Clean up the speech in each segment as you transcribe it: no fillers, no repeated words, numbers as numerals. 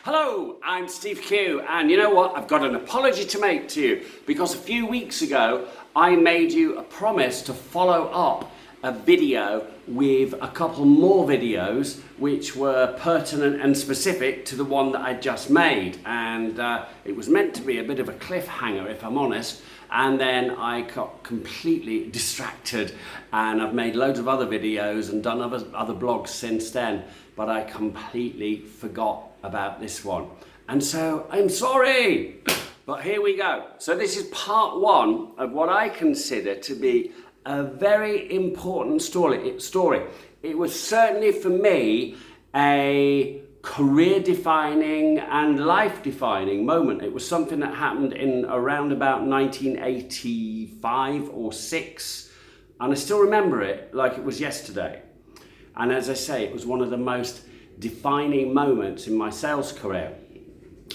Hello, I'm Steve Q, and you know what? I've got an apology to make to you because a few weeks ago I made you a promise to follow up a video with a couple more videos which were pertinent and specific to the one that I just made, and it was meant to be a bit of a cliffhanger, if I'm honest, and then I got completely distracted and I've made loads of other videos and done other blogs since then, but I completely forgot about this one, and so I'm sorry, but here we go. So this is part one of what I consider to be a very important story. It was certainly for me a career-defining and life-defining moment. It was something that happened in around about 1985 or 6, and I still remember it like it was yesterday. And as I say, it was one of the most defining moments in my sales career.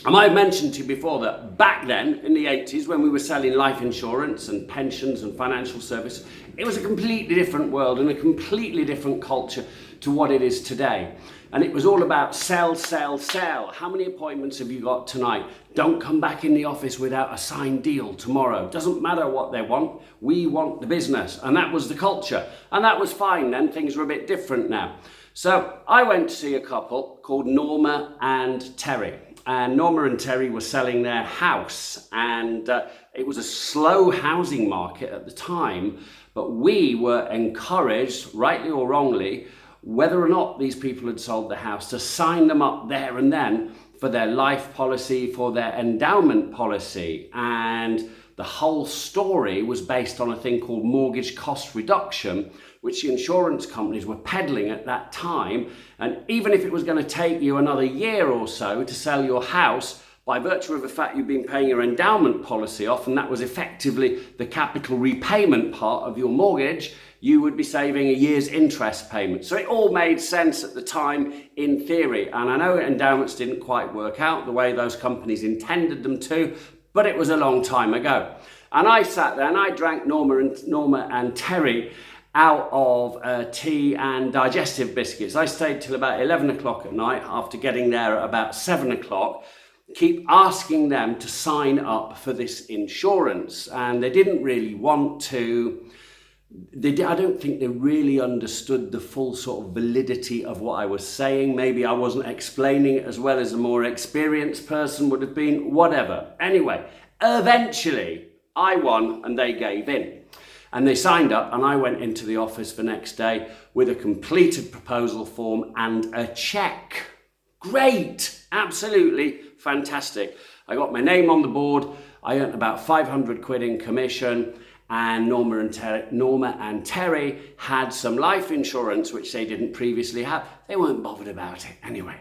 I might have mentioned to you before that back then in the 80s, when we were selling life insurance and pensions and financial service, it was a completely different world and a completely different culture to what it is today. And it was all about sell, sell, sell. How many appointments have you got tonight? Don't come back in the office without a signed deal tomorrow. Doesn't matter what they want, we want the business. And that was the culture. And that was fine then, things were a bit different now. So I went to see a couple called Norma and Terry. And Norma and Terry were selling their house, and it was a slow housing market at the time, but we were encouraged, rightly or wrongly, whether or not these people had sold the house, to sign them up there and then for their life policy, for their endowment policy. And the whole story was based on a thing called mortgage cost reduction, which the insurance companies were peddling at that time. And even if it was going to take you another year or so to sell your house, by virtue of the fact you've been paying your endowment policy off, and that was effectively the capital repayment part of your mortgage, you would be saving a year's interest payment. So it all made sense at the time in theory. And I know endowments didn't quite work out the way those companies intended them to, but it was a long time ago. And I sat there and I drank Norma and Terry out of tea and digestive biscuits. I stayed till about 11 o'clock at night after getting there at about 7 o'clock, keep asking them to sign up for this insurance. And they didn't really want to. I don't think they really understood the full sort of validity of what I was saying. Maybe I wasn't explaining it as well as a more experienced person would have been, whatever. Anyway, eventually I won and they gave in. And they signed up, and I went into the office the next day with a completed proposal form and a check. Great, absolutely fantastic. I got my name on the board. I earned about 500 quid in commission, and Norma and Terry had some life insurance, which they didn't previously have. They weren't bothered about it anyway.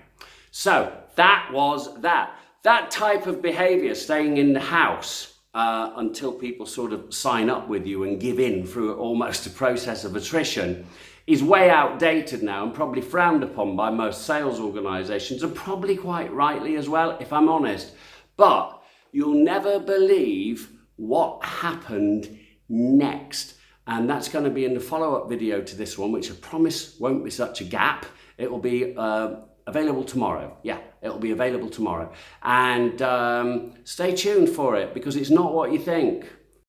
So that was that. That type of behavior, staying in the house, until people sort of sign up with you and give in through almost a process of attrition, is way outdated now and probably frowned upon by most sales organizations, and probably quite rightly as well, if I'm honest. But you'll never believe what happened next. And that's going to be in the follow-up video to this one, which I promise won't be such a gap. It will be available tomorrow. Yeah, it'll be available tomorrow. And stay tuned for it, because it's not what you think.